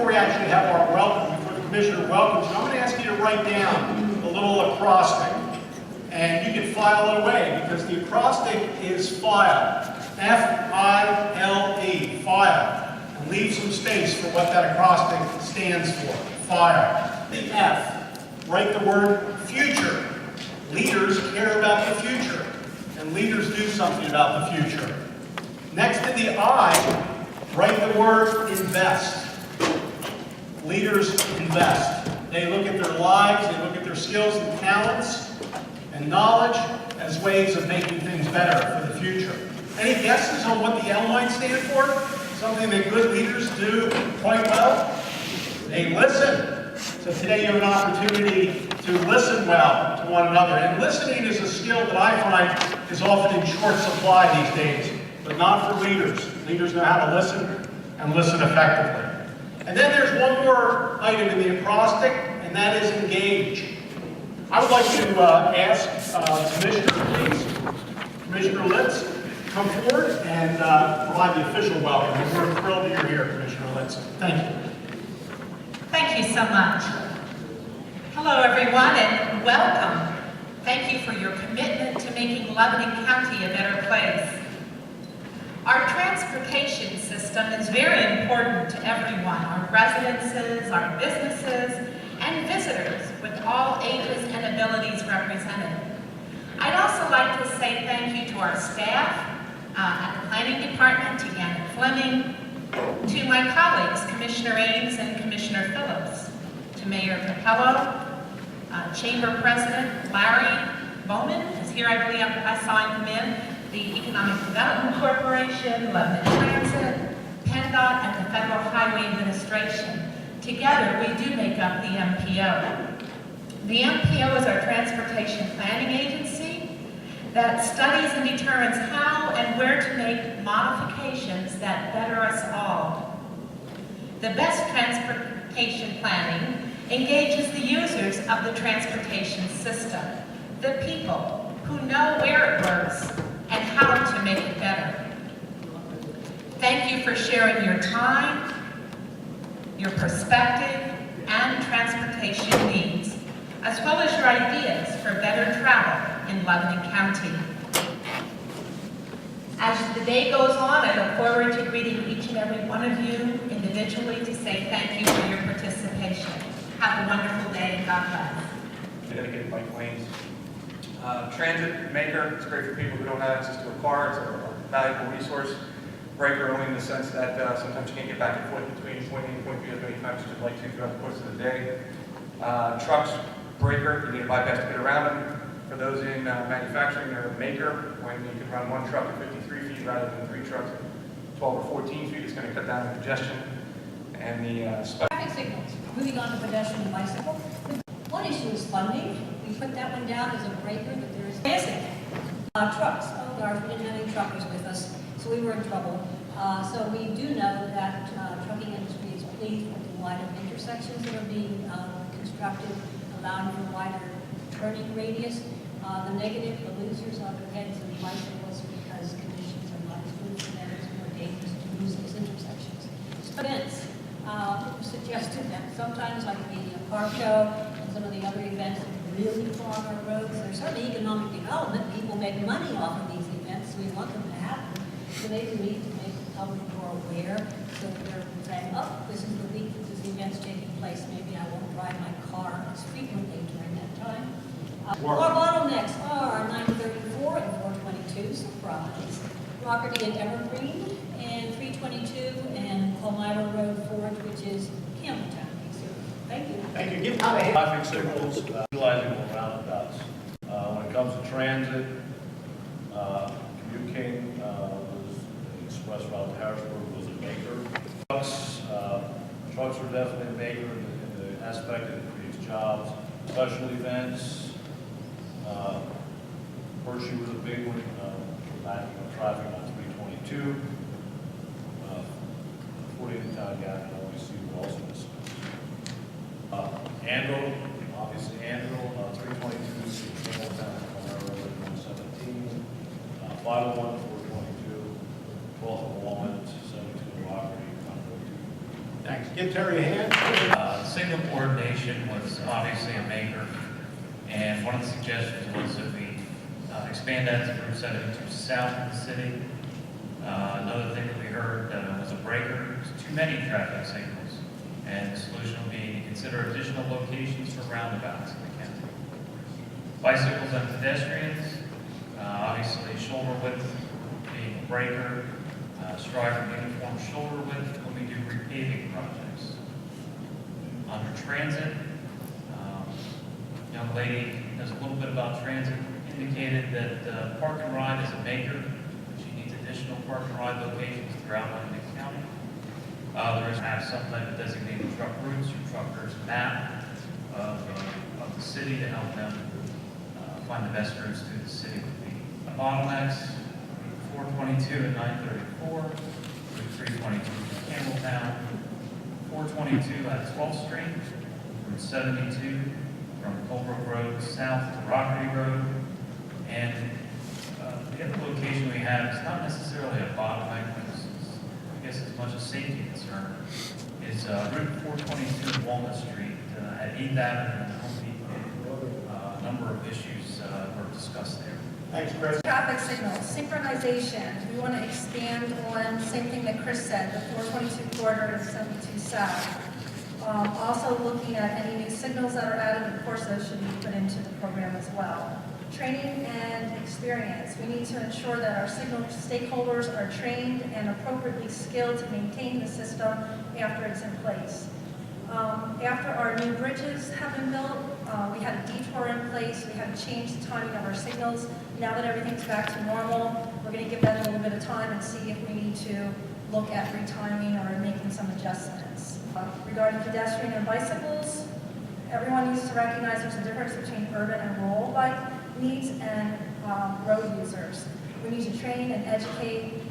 before we actually have our welcome, before the commissioner welcomes you, I'm going to ask you to write down a little acrostic. And you can file it away, because the acrostic is file. F-I-L-E, file. And leave some space for what that acrostic stands for, file. The F, write the word future. Leaders care about the future, and leaders do something about the future. Next to the I, write the word invest. Leaders invest. They look at their lives, they look at their skills and talents and knowledge as ways of making things better for the future. Any guesses on what the L might stand for? Something that good leaders do quite well? They listen. So today you have an opportunity to listen well to one another. And listening is a skill that I find is often in short supply these days, but not for leaders. Leaders know how to listen and listen effectively. And then there's one more item in the acrostic, and that is engage. I would like to ask Commissioner, please, Commissioner Litz, come forward and provide the official welcome. We're thrilled that you're here, Commissioner Litz. Thank you. Thank you so much. Hello, everyone, and welcome. Thank you for your commitment to making Lebanon County a better place. Our transportation system is very important to everyone, our residences, our businesses, and visitors with all ages and abilities represented. I'd also like to say thank you to our staff at the Planning Department, to Gannet-Flemming, to my colleagues, Commissioner Ames and Commissioner Phillips, to Mayor Capello, Chamber President Larry Bowman is here, I believe I saw him come in, the Economic Development Corporation, Lebanon Transit, PennDOT, and the Federal Highway Administration. Together, we do make up the MPO. The MPO is our transportation planning agency that studies and determines how and where to make modifications that better us all. The best transportation planning engages the users of the transportation system, the people who know where it works and how to make it better. Thank you for sharing your time, your perspective, and transportation needs, as well as your ideas for better travel in Lebanon County. As the day goes on, I look forward to greeting each and every one of you individually to say thank you for your participation. Have a wonderful day, and God bless. Dedicated bike lanes. Transit maker, it's great for people who don't have access to a car. It's a valuable resource. Breaker only in the sense that sometimes you can't get back and forth between point A and point B as many times as you'd like to throughout the course of the day. Trucks, breaker, you need a bypass to get around them. For those in manufacturing, they're a maker. When you can run one truck at 53 feet rather than 3 trucks at 12 or 14 feet, it's going to cut down on congestion. And the traffic signals. Moving on to pedestrian and bicycle. One issue is funding. We put that one down as a breaker, but there is transit. Trucks. Oh gosh, we didn't have any truckers with us, so we were in trouble. So we do know that trucking industry is pleased with the wider intersections that are being constructed, allowing for wider turning radius. The negative, the losers are the heads and bicycles because conditions are not as good for them. It's more dangerous to lose these intersections. Events. Suggested that sometimes, like the car show and some of the other events that really clog our roads, there's certainly economic development. People make money off of these events, so we want them to happen. So they need to make the public more aware so that they're saying, oh, this is the week that this event's taking place. Maybe I won't drive my car as frequently during that time. Our bottlenecks are 934 and 422, surprise. Rockerty and Evergreen, and 322 and Palmyra Road Forge, which is Campbelltown. Thank you. Thank you. Give out a Traffic signals, utilizing more roundabouts. When it comes to transit, communicating was the express route to Harrisburg was a maker. Trucks are definitely a maker in the aspect that it creates jobs. Special events, Hershey was a big one, backing up traffic on 322. 40 town gap and OEC were also discussed. Anvil, obviously Anvil, 322, Campbelltown, Palmyra, 117, 501, 422, 12th of Walnut, 72 Rockery, Conroe 2. Thanks. Give Terry a hand. Signal coordination was obviously a maker, and one of the suggestions was that we expand that to Route 72 south of the city. Another thing that we heard was a breaker. There's too many traffic signals, and the solution will be to consider additional locations for roundabouts in the county. Bicycles and pedestrians, obviously shoulder width being a breaker, strive for uniform shoulder width when we do repaving projects. Under transit, young lady knows a little bit about transit, indicated that park and ride is a maker. She needs additional park and ride locations throughout Lebanon County. There is have some type of designated truck routes or truckers map of the city to help them find the best routes through the city. Bottlenecks, 422 and 934, Route 322 to Campbelltown, 422 at 12th Street, Route 72 from Colebrook Road south to Rockery Road, and the other location we have is not necessarily a bottleneck, but I guess as much a safety concern, is Route 422 Walnut Street at 8th Avenue and Home Depot. A number of issues were discussed there. Thanks, Chris. Traffic signals, synchronization, we want to expand on, same thing that Chris said, the 422 corridor to 72 south. Also looking at any new signals that are added, of course those should be put into the program as well. Training and experience, we need to ensure that our signal stakeholders are trained and appropriately skilled to maintain the system after it's in place. After our new bridges have been built, we had a detour in place, we had to change the timing of our signals. Now that everything's back to normal, we're going to give that a little bit of time and see if we need to look at retiming or making some adjustments. Regarding pedestrian and bicycles, everyone needs to recognize there's a difference between urban and rural bike needs and road users. We need to train and educate,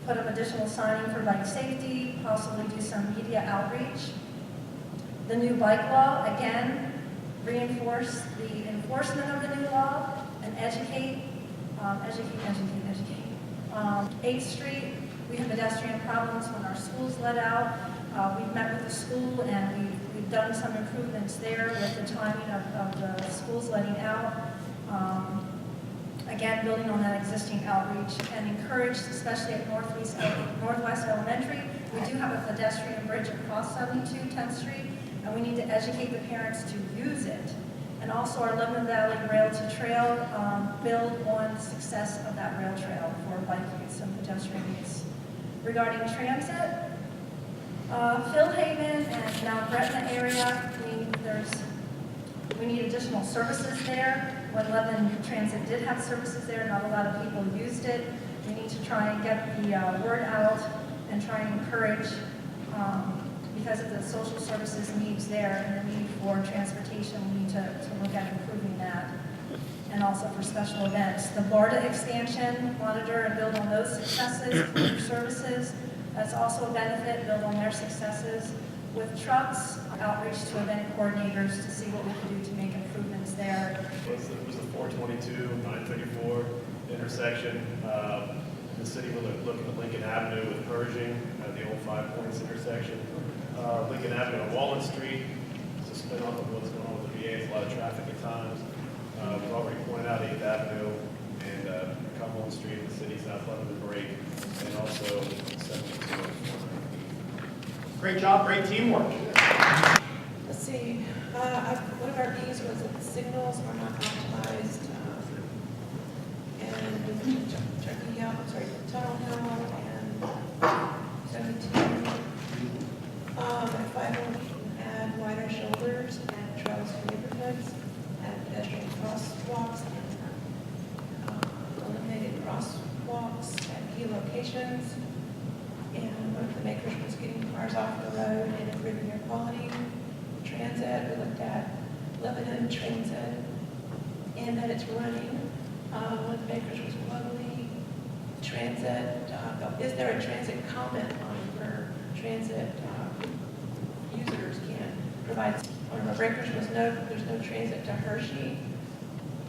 put up additional signing for bike safety, possibly do some media outreach. The new bike law, again, reinforce the enforcement of the new law and educate. 8th Street, we have pedestrian problems when our schools let out. We've met with the school and we've done some improvements there with the timing of the schools letting out. Again, building on that existing outreach and encourage, especially at Northwest Elementary, we do have a pedestrian bridge across 72 10th Street, and we need to educate the parents to use it. And also our Lebanon Valley Rail to Trail, build on the success of that rail trail for bike use and pedestrian use. Regarding transit, Phil Haven and Mount Gretna area, we need additional services there. When Lebanon Transit did have services there, not a lot of people used it. We need to try and get the word out and try and encourage, because of the social services needs there and the need for transportation, we need to look at improving that. And also for special events. The BARDA expansion, monitor and build on those successes, improve services. That's also a benefit, build on their successes. With trucks, outreach to event coordinators to see what we can do to make improvements there. It was the 422, 934 intersection. In the city, we're looking at Lincoln Avenue with Pershing, the old 5 Points intersection. Lincoln Avenue and Walnut Street, it's a spin-off of what's going on with the VA. It's a lot of traffic at times. We've already pointed out 8th Avenue and Cumberland Street in the city, South Lebanon break, and also 72. Great job, great teamwork. Let's see, one of our keys was that the signals are not optimized, and Turkey Hill, Tunnel Hill, and 72. If I will add wider shoulders and trails for neighborhoods, and pedestrian crosswalks, and eliminated crosswalks at key locations. And one of the makers was getting cars off the road and improving their quality. Transit, we looked at Lebanon Transit and that it's running. One of the makers was globally transit. Is there a transit comment line where transit users can provide? One of our breakers was there's no transit to Hershey,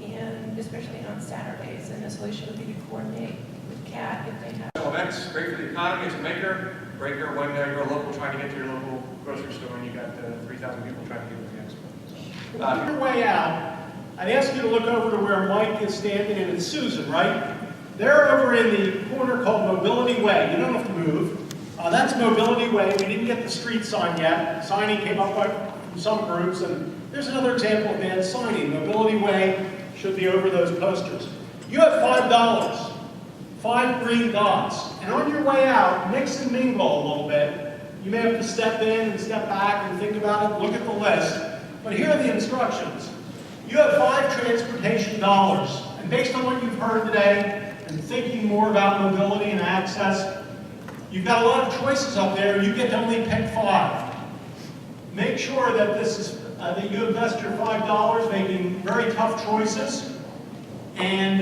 and especially on Saturdays. And the solution would be to coordinate with CAT if they have. Events, great for the economy as a maker. Breaker, when you're local, trying to get to your local grocery store and you got 3,000 people trying to get to the expo. So, On your way out, I'd ask you to look over to where Mike is standing and it's Susan, right? They're over in the corner called Mobility Way. You don't have to move. That's Mobility Way. We didn't get the street sign yet. Signing came up from some groups, and there's another example of bad signing. Mobility Way should be over those posters. You have $5, 5 green dots, and on your way out, mix and mingle a little bit. You may have to step in and step back and think about it, look at the list, but here are the instructions. You have 5 transportation dollars, and based on what you've heard today, and thinking more about mobility and access, you've got a lot of choices up there. You get to only pick 5. Make sure that this is that you invest your $5 making very tough choices, and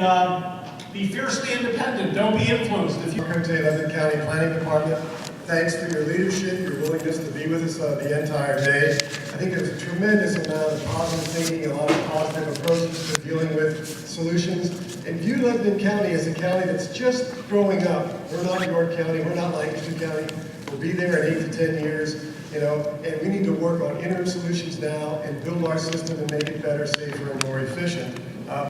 be fiercely independent. Don't be influenced. If you Welcome to the Lebanon County Planning Department. Thanks for your leadership, your willingness to be with us the entire day. I think there's a tremendous amount of positive thinking, a lot of positive approaches to dealing with solutions. And view Lebanon County as a county that's just growing up. We're not York County, we're not Lancaster County. We'll be there in 8 to 10 years, and we need to work on interim solutions now and build our system and make it better, safer, and more efficient.